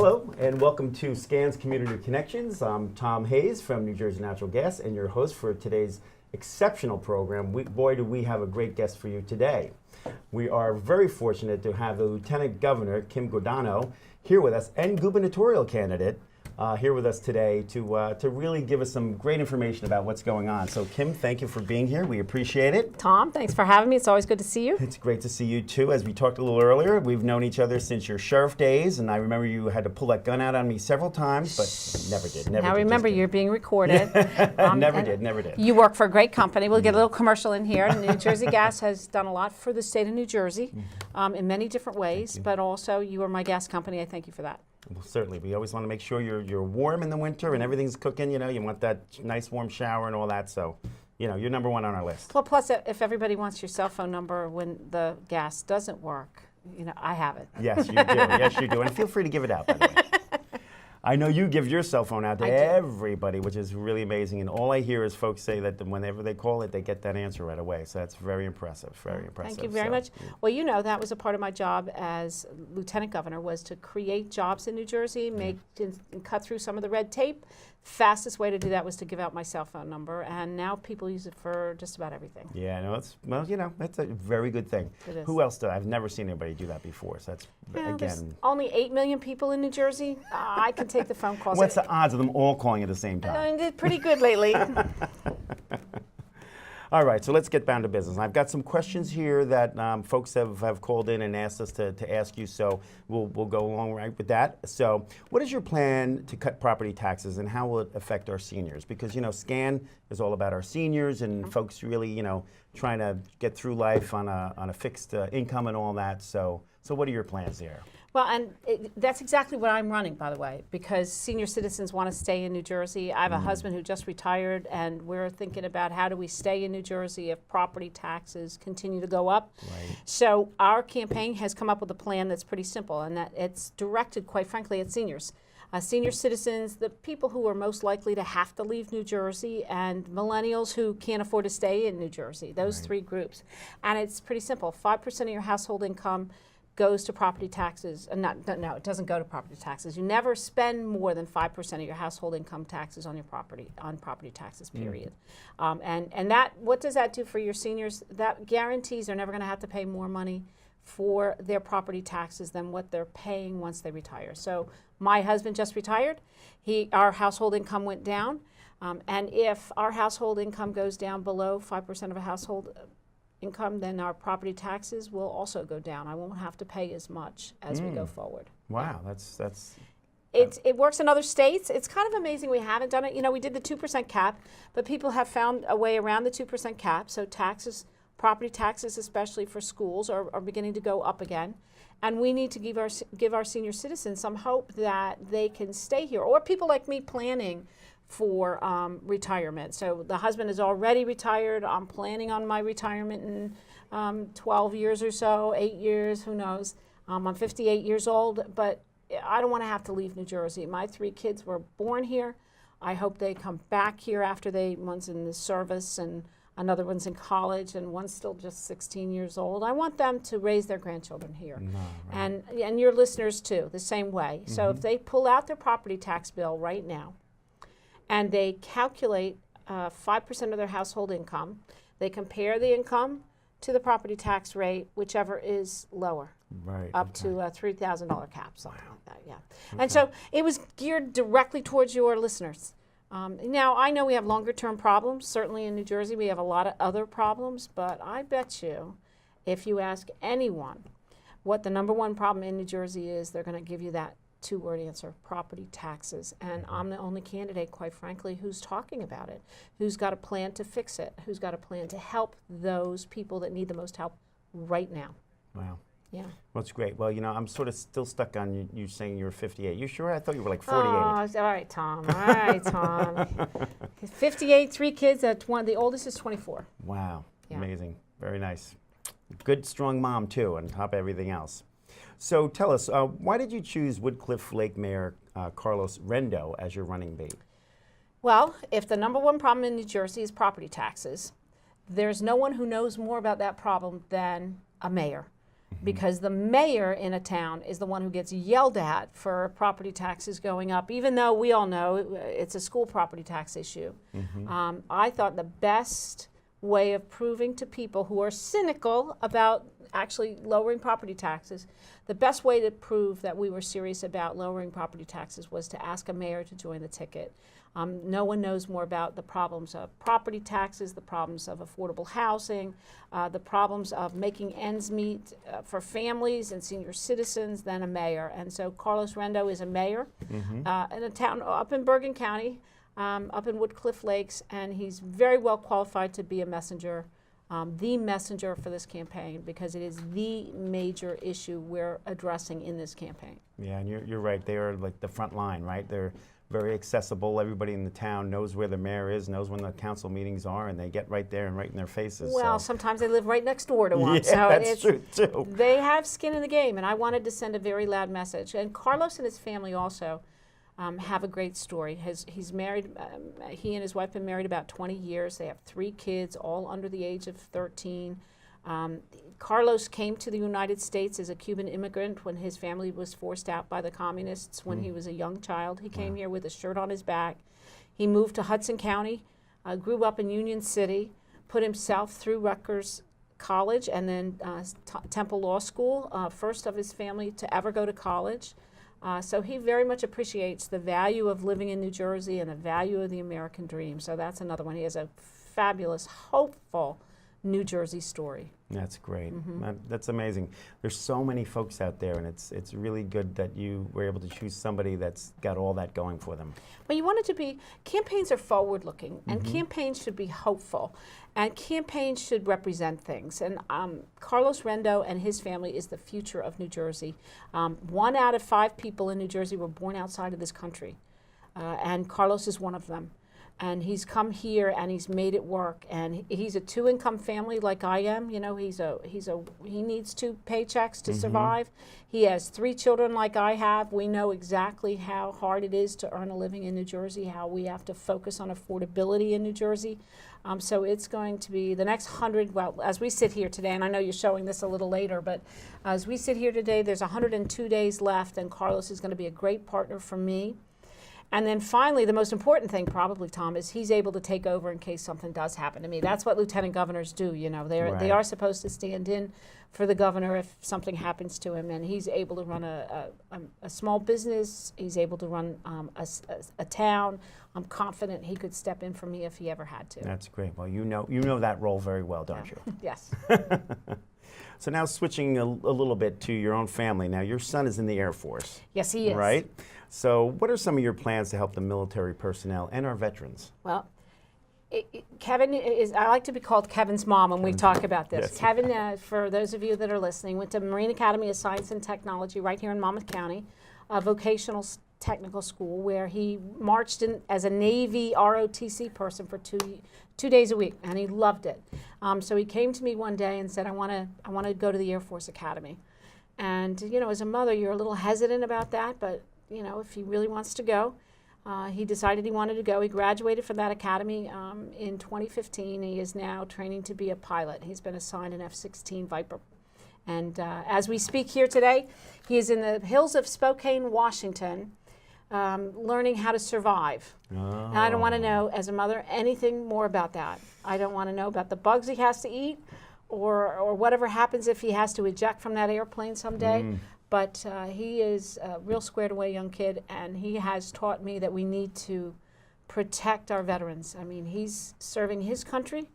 Hello, and welcome to SCAN's Community Connections. I'm Tom Hayes from New Jersey Natural Gas, and your host for today's exceptional program. Boy, do we have a great guest for you today. We are very fortunate to have the Lieutenant Governor, Kim Guadagno, here with us, and gubernatorial candidate here with us today to really give us some great information about what's going on. So Kim, thank you for being here. We appreciate it. Tom, thanks for having me. It's always good to see you. It's great to see you too. As we talked a little earlier, we've known each other since your sheriff days, and I remember you had to pull that gun out on me several times, but never did. Now remember, you're being recorded. Never did. You work for a great company. We'll get a little commercial in here. New Jersey Gas has done a lot for the state of New Jersey in many different ways, but also you are my gas company. I thank you for that. Well, certainly. We always want to make sure you're warm in the winter and everything's cooking. You know, you want that nice warm shower and all that. So, you know, you're number one on our list. Well, plus, if everybody wants your cell phone number when the gas doesn't work, you know, I have it. Yes, you do. Yes, you do. And feel free to give it out, by the way. I know you give your cell phone out to everybody, which is really amazing. And all I hear is folks say that whenever they call it, they get that answer right away. So that's very impressive, very impressive. Thank you very much. Well, you know, that was a part of my job as Lieutenant Governor, was to create jobs in New Jersey, and cut through some of the red tape. Fastest way to do that was to give out my cell phone number, and now people use it for just about everything. Yeah, no, that's a very good thing. It is. Who else did? I've never seen anybody do that before. So that's There's only 8 million people in New Jersey. I can take the phone calls. What's the odds of them all calling at the same time? I did pretty good lately. All right, so let's get down to business. I've got some questions here that folks have called in and asked us to ask you, so we'll go along right with that. So what is your plan to cut property taxes, and how will it affect our seniors? Because, you know, SCAN is all about our seniors and folks really, you know, trying to get through life on a fixed income and all that. So what are your plans there? Well, and that's exactly what I'm running, by the way, because senior citizens want to stay in New Jersey. I have a husband who just retired, and we're thinking about how do we stay in New Jersey if property taxes continue to go up. Right. So our campaign has come up with a plan that's pretty simple, and that it's directed, quite frankly, at seniors. Senior citizens, the people who are most likely to have to leave New Jersey, and millennials who can't afford to stay in New Jersey, those three groups. And it's pretty simple. 5% of your household income goes to property taxes. No, it doesn't go to property taxes. You never spend more than 5% of your household income taxes on your property, taxes, period. And that, what does that do for your seniors? That guarantees they're never going to have to pay more money for their property taxes than what they're paying once they retire. So my husband just retired. Our household income went down. And if our household income goes down below 5% of a household income, then our property taxes will also go down. I won't have to pay as much as we go forward. Wow, that's it works in other states. It's kind of amazing we haven't done it. You know, we did the 2% cap, but people have found a way around the 2% cap. So taxes, property taxes, especially for schools, are beginning to go up again. And we need to give our senior citizens some hope that they can stay here, or people like me planning for retirement. So the husband is already retired. I'm planning on my retirement in 12 years or so, 8 years, who knows. I'm 58 years old, but I don't want to have to leave New Jersey. My 3 kids were born here. I hope they come back here after one's in the service and another one's in college, and one's still just 16 years old. I want them to raise their grandchildren here. Right. And your listeners too, the same way. So if they pull out their property tax bill right now, and they calculate 5% of their household income. They compare the income to the property tax rate, whichever is lower, up to a $3,000 cap, something like that, yeah. And so it was geared directly towards your listeners. Now, I know we have longer term problems. Certainly in New Jersey, we have a lot of other problems, but I bet you if you ask anyone what the number one problem in New Jersey is, they're going to give you that 2-word answer: property taxes. And I'm the only candidate, quite frankly, who's talking about it, who's got a plan to fix it, who's got a plan to help those people that need the most help right now. Wow. Yeah. Well, that's great. Well, you know, I'm sort of still stuck on you saying you were 58. You sure? I thought you were like 48. Oh, all right, Tom. All right, Tom. 58, 3 kids. The oldest is 24. Wow. Yeah. Amazing. Very nice. Good, strong mom, too, on top of everything else. So tell us, why did you choose Woodcliff Lake Mayor Carlos Rendo as your running mate? Well, if the number one problem in New Jersey is property taxes, there's no one who knows more about that problem than a mayor. because the mayor in a town is the one who gets yelled at for property taxes going up, even though we all know it's a school property tax issue. I thought the best way of proving to people who are cynical about actually lowering property taxes, the best way to prove that we were serious about lowering property taxes was to ask a mayor to join the ticket. No one knows more about the problems of property taxes, the problems of affordable housing, the problems of making ends meet for families and senior citizens than a mayor. And so Carlos Rendo is a mayor in a town up in Bergen County, up in Woodcliff Lakes, and he's very well qualified to be a messenger, the messenger for this campaign, because it is the major issue we're addressing in this campaign. Yeah, and you're right. They are like the front line, right? They're very accessible. Everybody in the town knows where the mayor is, knows when the council meetings are, and they get right there and right in their faces. Well, sometimes they live right next door to them. Yeah, so that's true too. They have skin in the game, and I wanted to send a very loud message. And Carlos and his family also have a great story. He's married, he and his wife have been married about 20 years. They have 3 kids, all under the age of 13. Carlos came to the United States as a Cuban immigrant when his family was forced out by the communists when he was a young child. He came here with a shirt on his back. He moved to Hudson County, grew up in Union City, put himself through Rutgers College and then Temple Law School, first of his family to ever go to college. So he very much appreciates the value of living in New Jersey and the value of the American dream. So that's another one. He has a fabulous, hopeful New Jersey story. That's great. That's amazing. There's so many folks out there, and it's really good that you were able to choose somebody that's got all that going for them. But you want it to be, campaigns are forward-looking, and campaigns should be hopeful, and campaigns should represent things. And Carlos Rendo and his family is the future of New Jersey. 1 out of 5 people in New Jersey were born outside of this country, and Carlos is one of them. And he's come here and he's made it work. And he's a 2-income family like I am. You know, he needs 2 paychecks to survive. He has 3 children like I have. We know exactly how hard it is to earn a living in New Jersey, how we have to focus on affordability in New Jersey. So it's going to be the next 100, well, as we sit here today, and I know you're showing this a little later, but as we sit here today, there's 102 days left, and Carlos is going to be a great partner for me. And then finally, the most important thing probably, Tom, is he's able to take over in case something does happen to me. That's what lieutenant governors do, you know. They are supposed to stand in for the governor if something happens to him, and he's able to run a small business. He's able to run a town. I'm confident he could step in for me if he ever had to. That's great. Well, you know that role very well, don't you? Yes. So now switching a little bit to your own family. Now, your son is in the Air Force. Yes, he is. Right? So what are some of your plans to help the military personnel and our veterans? Well, Kevin is, I like to be called Kevin's mom when we talk about this. Yes. Kevin, for those of you that are listening, went to Marine Academy of Science and Technology right here in Monmouth County, a vocational technical school where he marched in as a Navy ROTC person for 2 days a week, and he loved it. So he came to me one day and said, I want to go to the Air Force Academy. And, you know, as a mother, you're a little hesitant about that, but, you know, if he really wants to go, he decided he wanted to go. He graduated from that academy in 2015. He is now training to be a pilot. He's been assigned an F-16 Viper. And as we speak here today, he is in the hills of Spokane, Washington, learning how to survive. Oh. And I don't want to know, as a mother, anything more about that. I don't want to know about the bugs he has to eat or whatever happens if he has to eject from that airplane someday. But he is a real squared away young kid, and he has taught me that we need to protect our veterans. I mean, he's serving his country,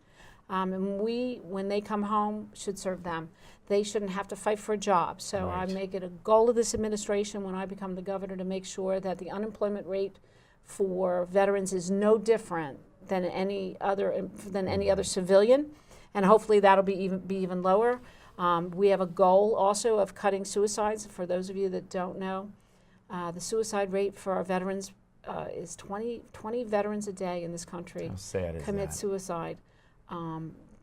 and we, when they come home, should serve them. They shouldn't have to fight for a job. So I make it a goal of this administration when I become the governor to make sure that the unemployment rate for veterans is no different than any other civilian, and hopefully that'll be even lower. We have a goal also of cutting suicides. For those of you that don't know, the suicide rate for our veterans is 20 veterans a day in this country commit suicide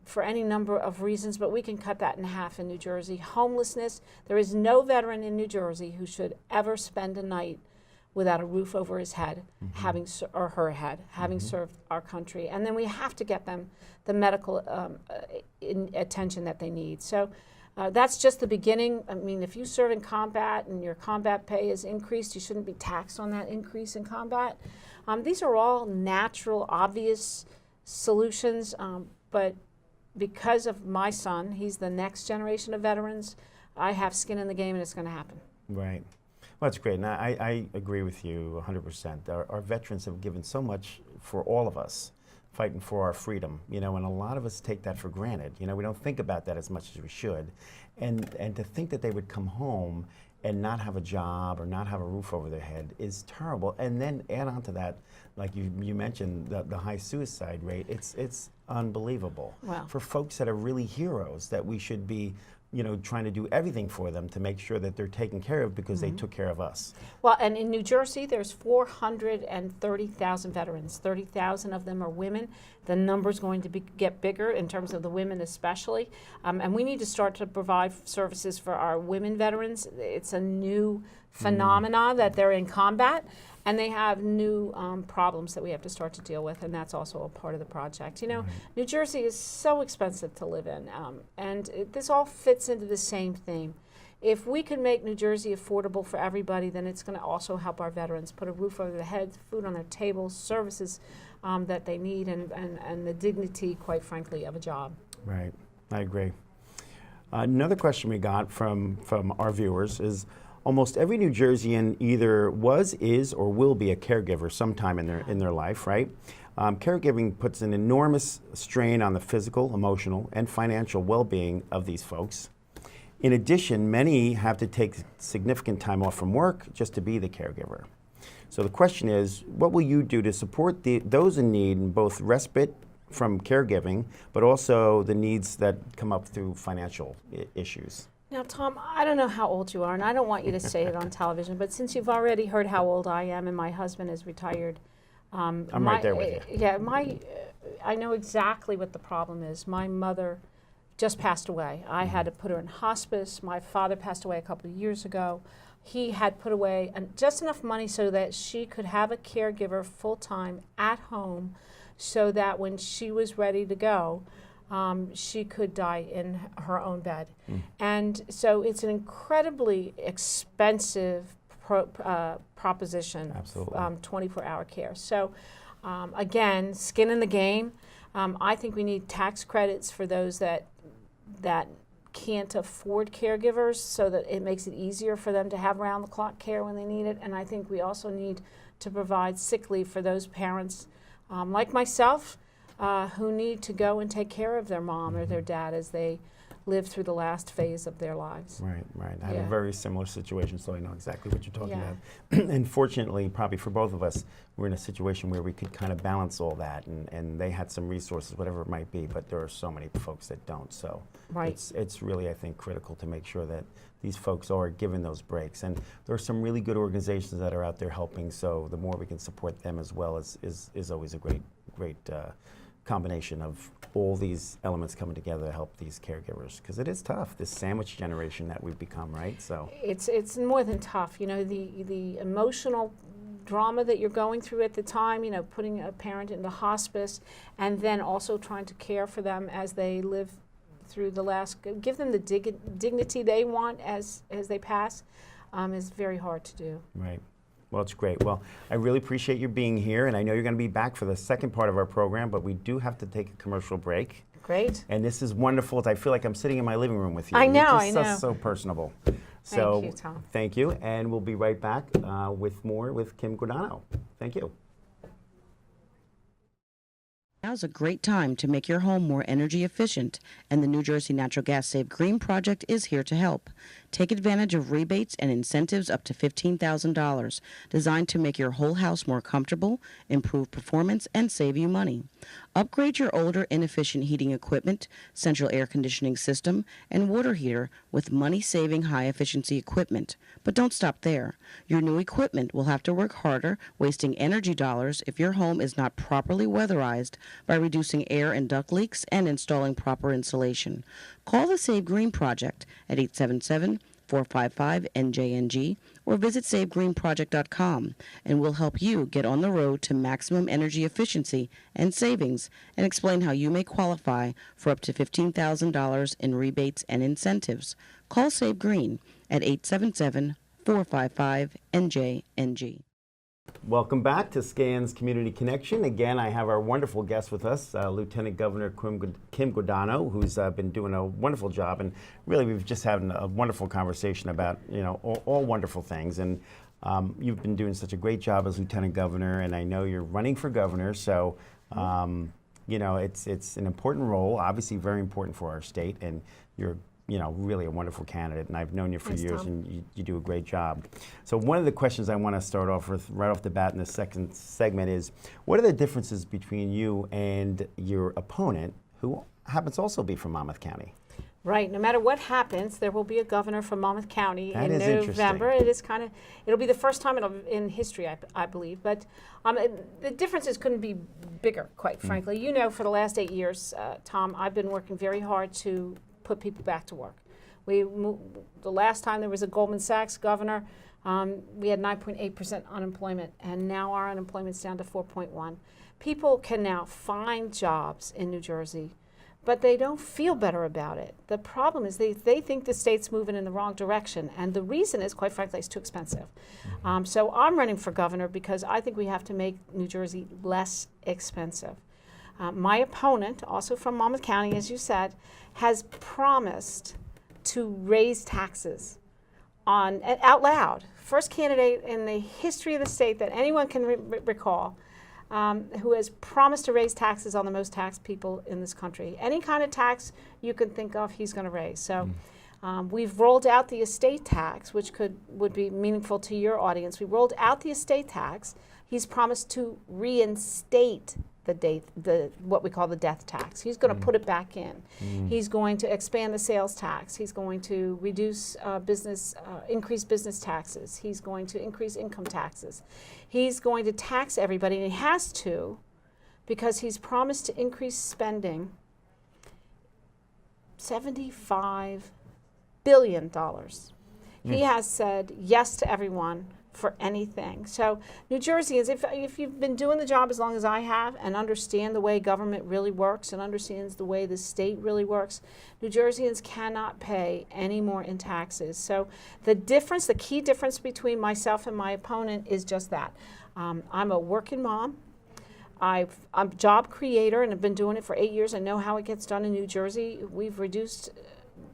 for any number of reasons, but we can cut that in half in New Jersey. Homelessness, there is no veteran in New Jersey who should ever spend a night without a roof over his head, having served our country. And then we have to get them the medical attention that they need. So That's just the beginning. I mean, if you serve in combat and your combat pay is increased, you shouldn't be taxed on that increase in combat. These are all natural, obvious solutions, but because of my son, he's the next generation of veterans, I have skin in the game and it's going to happen. Right. Well, that's great. And I agree with you 100%. Our veterans have given so much for all of us, fighting for our freedom, you know, and a lot of us take that for granted. You know, we don't think about that as much as we should. And to think that they would come home and not have a job or not have a roof over their head is terrible. And then add on to that, like you mentioned, the high suicide rate, it's unbelievable. Wow. For folks that are really heroes, that we should be, you know, trying to do everything for them to make sure that they're taken care of because they took care of us. Well, and in New Jersey, there's 430,000 veterans. 30,000 of them are women. The number's going to get bigger in terms of the women especially. And we need to start to provide services for our women veterans. It's a new phenomena that they're in combat. And they have new problems that we have to start to deal with, and that's also a part of the project. You know, New Jersey is so expensive to live in, and this all fits into the same theme. If we can make New Jersey affordable for everybody, then it's going to also help our veterans put a roof over their heads, food on their tables, services that they need, and the dignity, quite frankly, of a job. Right, I agree. Another question we got from our viewers is, almost every New Jerseyan either was, is, or will be a caregiver sometime in their life, right? Caregiving puts an enormous strain on the physical, emotional, and financial well-being of these folks. In addition, many have to take significant time off from work just to be the caregiver. So the question is, what will you do to support those in need in both respite from caregiving, but also the needs that come up through financial issues? Now, Tom, I don't know how old you are, and I don't want you to say it on television, but since you've already heard how old I am and my husband is retired, I'm right there with you. Yeah, I know exactly what the problem is. My mother just passed away. I had to put her in hospice. My father passed away a couple of years ago. He had put away just enough money so that she could have a caregiver full-time at home so that when she was ready to go, she could die in her own bed. And so it's an incredibly expensive proposition, Absolutely. 24-hour care. So again, skin in the game. I think we need tax credits for those that can't afford caregivers so that it makes it easier for them to have round-the-clock care when they need it. And I think we also need to provide sick leave for those parents like myself who need to go and take care of their mom or their dad as they live through the last phase of their lives. Right, right. I have Yeah. a very similar situation, so I know exactly what you're talking Yeah. about. And fortunately, probably for both of us, we're in a situation where we could kind of balance all that, and they had some resources, whatever it might be, but there are so many folks that don't. So Right. it's really, I think, critical to make sure that these folks are given those breaks. And there are some really good organizations that are out there helping, so the more we can support them as well is always a great combination of all these elements coming together to help these caregivers, because it is tough, this sandwich generation that we've become, right? So It's more than tough. You know, the emotional drama that you're going through at the time, you know, putting a parent into hospice and then also trying to care for them as they live through the last, give them the dignity they want as they pass, is very hard to do. right. Well, it's great. Well, I really appreciate you being here, and I know you're going to be back for the second part of our program, but we do have to take a commercial break. Great. And this is wonderful. I feel like I'm sitting in my living room with you. I know, You're just I know. so personable. Thank you, Tom. Thank you, and we'll be right back with more with Kim Guadagno. Thank you. Now's a great time to make your home more energy efficient, and the New Jersey Natural Gas Save Green project is here to help. Take advantage of rebates and incentives up to $15,000, designed to make your whole house more comfortable, improve performance, and save you money. Upgrade your older, inefficient heating equipment, central air conditioning system, and water heater with money-saving, high-efficiency equipment. But don't stop there. Your new equipment will have to work harder, wasting energy dollars if your home is not properly weatherized, by reducing air and duct leaks and installing proper insulation. Call the Save Green Project at 877-455-NJNG or visit SaveGreenProject.com, and we'll help you get on the road to maximum energy efficiency and savings and explain how you may qualify for up to $15,000 in rebates and incentives. Call Save Green at 877-455-NJNG. Welcome back to SCAN's Community Connection. Again, I have our wonderful guest with us, Lieutenant Governor Kim Guadagno, who's been doing a wonderful job. And really, we've just had a wonderful conversation about, all wonderful things. And you've been doing such a great job as Lieutenant Governor, and I know you're running for governor. So, it's an important role, obviously very important for our state, and you're really a wonderful candidate, and I've known you for Thanks, years, Tom. and you do a great job. So one of the questions I want to start off with right off the bat in the second segment is, what are the differences between you and your opponent, who happens to also be from Monmouth County? Right. No matter what happens, there will be a governor from Monmouth County That in is November. interesting. It'll be the first time in history, I believe. But the differences couldn't be bigger, quite frankly. For the last 8 years, Tom, I've been working very hard to put people back to work. The last time there was a Goldman Sachs governor, we had 9.8% unemployment, and now our unemployment's down to 4.1. People can now find jobs in New Jersey, but they don't feel better about it. The problem is they think the state's moving in the wrong direction, and the reason is, quite frankly, it's too expensive. So I'm running for governor because I think we have to make New Jersey less expensive. My opponent, also from Monmouth County, as you said, has promised to raise taxes out loud. First candidate in the history of the state that anyone can recall who has promised to raise taxes on the most taxed people in this country. Any kind of tax you can think of, he's going to raise. So we've rolled out the estate tax, which would be meaningful to your audience. We rolled out the estate tax. He's promised to reinstate what we call the death tax. He's going to put it back in. He's going to expand the sales tax. He's going to reduce increase business taxes. He's going to increase income taxes. He's going to tax everybody, and he has to, because he's promised to increase spending $75 billion. He has said yes to everyone for anything. So New Jerseyans, if you've been doing the job as long as I have and understand the way government really works and understands the way the state really works, New Jerseyans cannot pay any more in taxes. So the key difference between myself and my opponent is just that. I'm a working mom. I'm a job creator, and I've been doing it for 8 years. I know how it gets done in New Jersey. We've reduced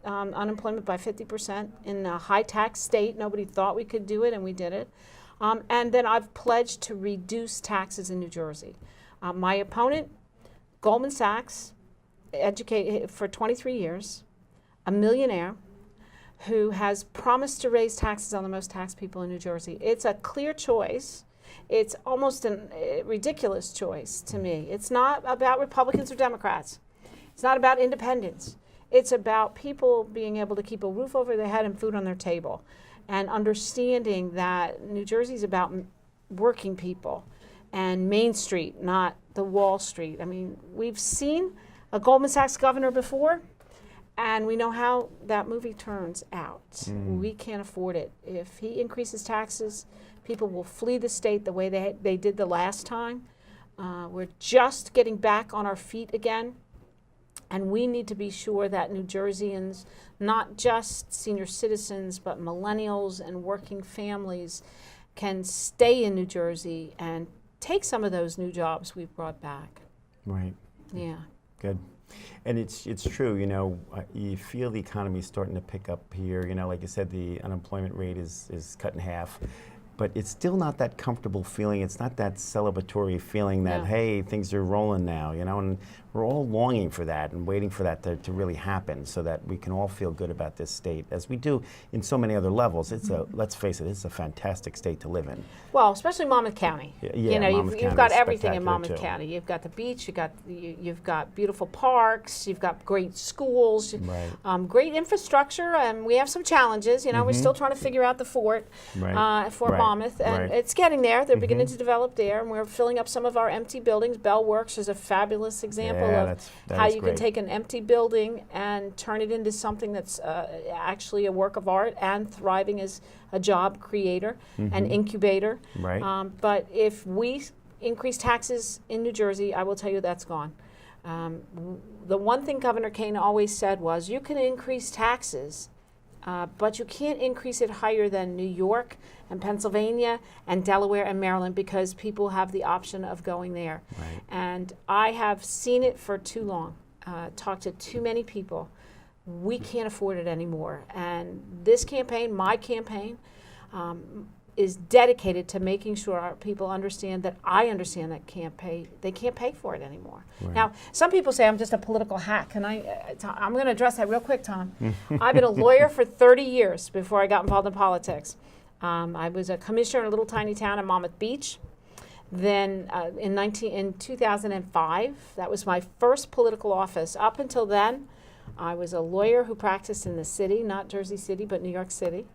unemployment by 50% in a high-tax state. Nobody thought we could do it, and we did it. And then I've pledged to reduce taxes in New Jersey. My opponent, Goldman Sachs, educated for 23 years, a millionaire who has promised to raise taxes on the most taxed people in New Jersey. It's a clear choice. It's almost a ridiculous choice to me. It's not about Republicans or Democrats. It's not about independents. It's about people being able to keep a roof over their head and food on their table, and understanding that New Jersey's about working people and Main Street, not the Wall Street. I mean, we've seen a Goldman Sachs governor before, and we know how that movie turns out. We can't afford it. If he increases taxes, people will flee the state the way they did the last time. We're just getting back on our feet again. And we need to be sure that New Jerseyans, not just senior citizens, but millennials and working families, can stay in New Jersey and take some of those new jobs we've brought back. Right. Yeah. Good. And it's true, you feel the economy starting to pick up here. Like you said, the unemployment rate is cut in half. But it's still not that comfortable feeling. It's not that celebratory feeling that, hey, things are rolling now, and we're all longing for that and waiting for that to really happen so that we can all feel good about this state, as we do in so many other levels. It's let's face it, it's a fantastic state to live in. Well, especially Monmouth County. You've got everything in Monmouth too. County. You've got the beach, you've got beautiful parks, you've got great schools, great infrastructure, and we have some challenges. We're still trying to figure out the fort for Monmouth. Monmouth, and right. it's getting there. They're beginning to develop there, and we're filling up some of our empty buildings. Bell Works is a fabulous example Yeah, of that how is you great. can take an empty building and turn it into something that's actually a work of art and thriving as a job creator, an incubator. Right. But if we increase taxes in New Jersey, I will tell you that's gone. The one thing Governor Kane always said was, you can increase taxes, but you can't increase it higher than New York and Pennsylvania and Delaware and Maryland, because people have the option of going there. Right. And I have seen it for too long, talked to too many people. We can't afford it anymore. And this campaign, my campaign, is dedicated to making sure our people understand that I understand that they can't pay for it anymore. Right. Now, some people say I'm just a political hack, and I'm going to address that real quick, Tom. I've been a lawyer for 30 years before I got involved in politics. I was a commissioner in a little tiny town in Monmouth Beach. Then in 2005, that was my first political office. Up until then, I was a lawyer who practiced in the city, not Jersey City, but New York City.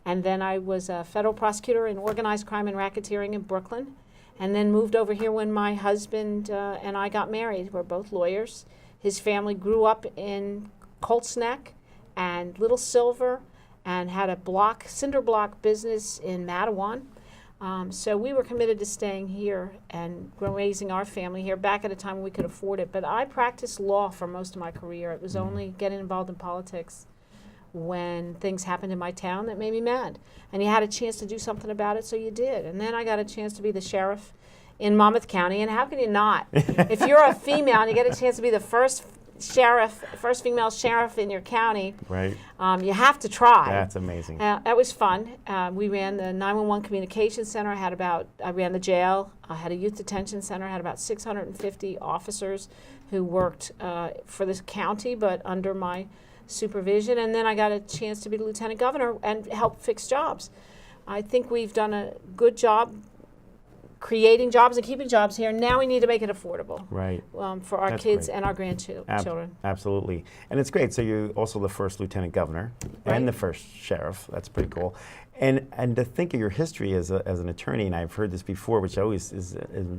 And then I was a federal prosecutor in organized crime and racketeering in Brooklyn. And then moved over here when my husband and I got married. We're both lawyers. His family grew up in Colts Neck and Little Silver and had a cinder block business in Matawan. So we were committed to staying here and raising our family here back at a time when we could afford it. But I practiced law for most of my career. It was only getting involved in politics when things happened in my town that made me mad. And you had a chance to do something about it, so you did. And then I got a chance to be the sheriff in Monmouth County, and how can you not? If you're a female and you get a chance to be the first female sheriff in your county, Right. You have to try. That's amazing. That was fun. We ran the 911 communications center. I ran the jail. I had a youth detention center. I had about 650 officers who worked for this county, but under my supervision. And then I got a chance to be the lieutenant governor and help fix jobs. I think we've done a good job creating jobs and keeping jobs here. Now we need to make it affordable, Right. for our That's kids great. and our grandchildren. Absolutely. And it's great. So you're also the first lieutenant governor Right. and the first sheriff. That's pretty cool. And to think of your history as an attorney, and I've heard this before, which always is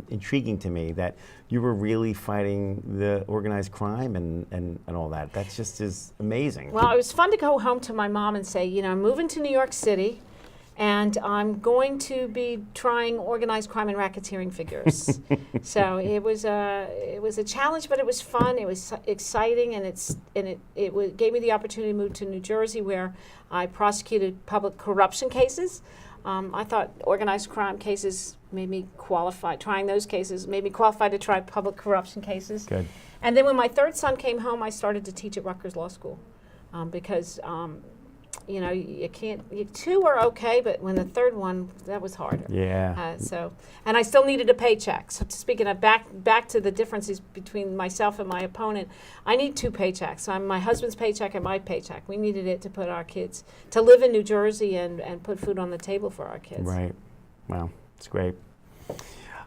intriguing to me, that you were really fighting the organized crime and all that. That's just is amazing. Well, it was fun to go home to my mom and say, I'm moving to New York City, and I'm going to be trying organized crime and racketeering figures. So it was a challenge, but it was fun. It was exciting, and it gave me the opportunity to move to New Jersey, where I prosecuted public corruption cases. I thought organized crime cases made me qualified. Trying those cases made me qualified to try public corruption cases. Good. And then when my third son came home, I started to teach at Rutgers Law School, because you can't. Two are okay, but when the third one, that was harder. Yeah. And I still needed a paycheck. So speaking of back to the differences between myself and my opponent, I need two paychecks. So my husband's paycheck and my paycheck. We needed it to put our kids to live in New Jersey and put food on the table for our kids. Right. Wow. It's great.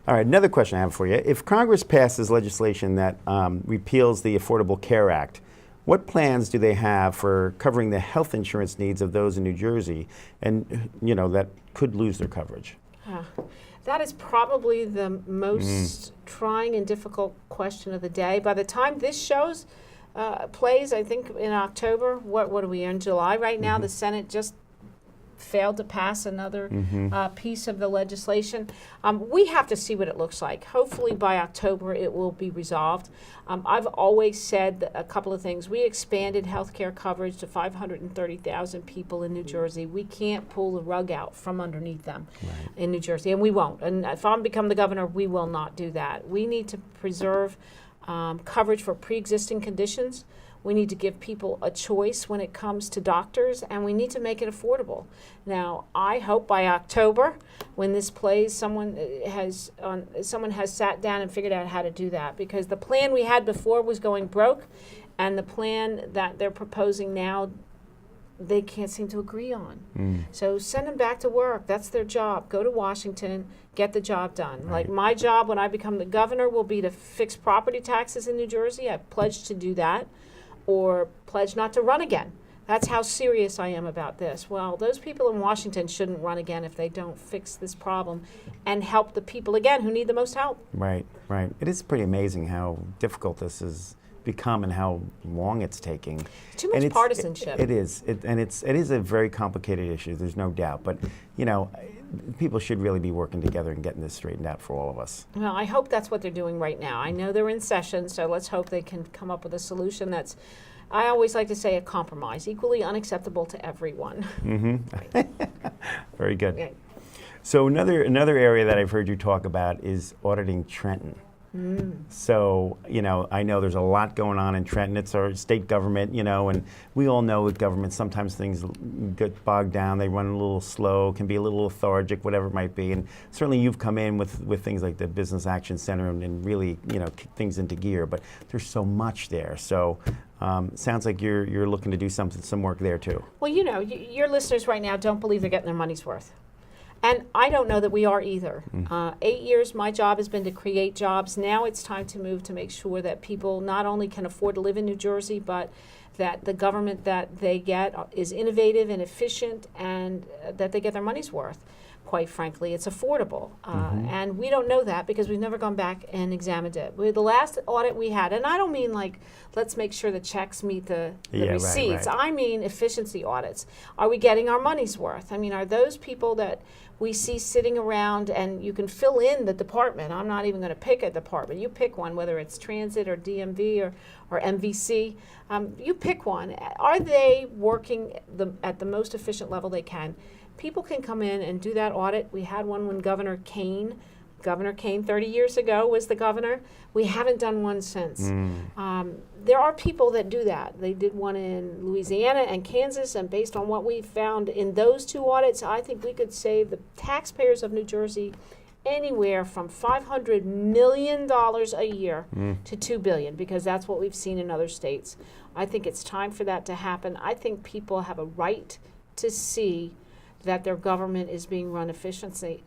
All right. Another question I have for you: if Congress passes legislation that repeals the Affordable Care Act, what plans do they have for covering the health insurance needs of those in New Jersey and, that could lose their coverage? That is probably the most trying and difficult question of the day. By the time this plays, I think in October, what are we in July right now? The Senate just failed to pass another piece of the legislation. We have to see what it looks like. Hopefully by October it will be resolved. I've always said a couple of things. We expanded health care coverage to 530,000 people in New Jersey. We can't pull the rug out from underneath them in New Jersey, and we won't. And if I become the governor, we will not do that. We need to preserve coverage for pre-existing conditions. We need to give people a choice when it comes to doctors, and we need to make it affordable. Now, I hope by October, when this plays, someone has sat down and figured out how to do that, because the plan we had before was going broke, and the plan that they're proposing now, they can't seem to agree on. So send them back to work. That's their job. Go to Washington, get the job done. Like my job when I become the governor will be to fix property taxes in New Jersey. I pledged to do that, or pledge not to run again. That's how serious I am about this. Well, those people in Washington shouldn't run again if they don't fix this problem and help the people, again, who need the most help. Right, right. It is pretty amazing how difficult this has become and how long it's taking. Too much partisanship. It is. It is a very complicated issue, there's no doubt. But, you know, people should really be working together and getting this straightened out for all of us. Well, I hope that's what they're doing right now. I know they're in session, so let's hope they can come up with a solution that's, I always like to say, a compromise, equally unacceptable to everyone. Very good. Yeah. So another area that I've heard you talk about is auditing Trenton. So, you know, I know there's a lot going on in Trenton. It's our state government, you know, and we all know with government, sometimes things get bogged down. They run a little slow, can be a little lethargic, whatever it might be. And certainly you've come in with things like the Business Action Center and really, you know, kick things into gear. But there's so much there. So sounds like you're looking to do some work there too. Well, you know, your listeners right now don't believe they're getting their money's worth. And I don't know that we are either. 8 years, my job has been to create jobs. Now it's time to move to make sure that people not only can afford to live in New Jersey, but that the government that they get is innovative and efficient, and that they get their money's worth. Quite frankly, it's affordable. And we don't know that because we've never gone back and examined it. The last audit we had, and I don't mean like, let's make sure the checks meet the receipts. Right. I mean efficiency audits. Are we getting our money's worth? I mean, are those people that we see sitting around, and you can fill in the department. I'm not even going to pick a department. You pick one, whether it's transit or DMV or MVC. You pick one. Are they working at the most efficient level they can? People can come in and do that audit. We had one when Governor Kane 30 years ago was the governor. We haven't done one since. There are people that do that. They did one in Louisiana and Kansas, and based on what we found in those two audits, I think we could save the taxpayers of New Jersey anywhere from $500 million a year to $2 billion, because that's what we've seen in other states. I think it's time for that to happen. I think people have a right to see that their government is being run efficiently,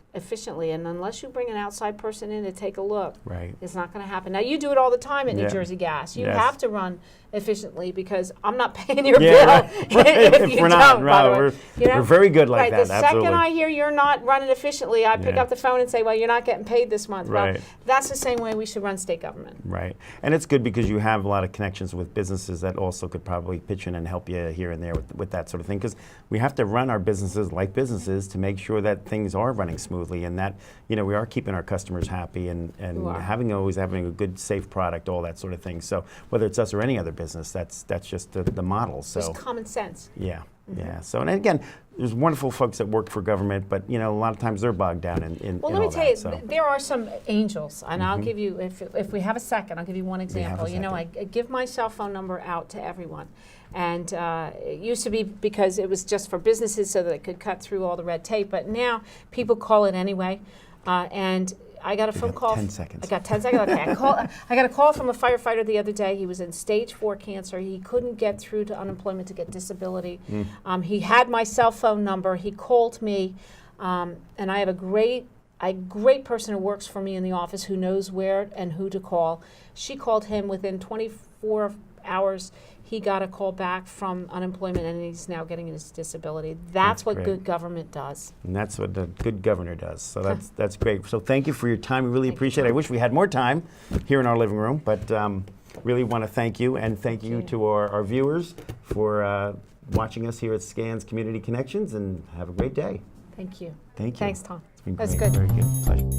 and unless you bring an outside person in to take a look, it's not going to happen. Now, you do it all the time at New Jersey Gas. You have to run efficiently, because I'm not paying your bill if you we're don't. not. We're very good like that. The Absolutely. second I hear you're not running efficiently, I pick up the phone and say, well, you're not getting paid this month. Well, that's the same way we should run state government. Right. And it's good because you have a lot of connections with businesses that also could probably pitch in and help you here and there with that sort of thing, because we have to run our businesses like businesses to make sure that things are running smoothly, and that, you know, we are keeping our customers happy and always having a good, safe product, all that sort of thing. So whether it's us or any other business, that's just the model. So it's common sense. Yeah. Yeah. So, and again, there's wonderful folks that work for government, but, you know, a lot of times they're bogged down in Well, in let me all tell that, you, so. there are some angels, and I'll give you, if we have a second, I'll give you one example. You know, I give my cell phone number out to everyone. And it used to be because it was just for businesses so that they could cut through all the red tape, but now people call it anyway. And I got a phone call. 10 seconds. I got 10 seconds. Okay. I got a call from a firefighter the other day. He was in stage 4 cancer. He couldn't get through to unemployment to get disability. He had my cell phone number. He called me, and I have a great person who works for me in the office who knows where and who to call. She called him within 24 hours. He got a call back from unemployment, and he's now getting his disability. That's what great. good government does. And that's what the good governor does. So that's great. So thank you for your time. We really appreciate it. I wish we had more time here in our living room, but really want to thank you, and thank you to our viewers for watching us here at Scans Community Connections, and have a great day. Thank you. Thank you. Thanks, Tom. It's been That's great. good. Very good. Pleasure.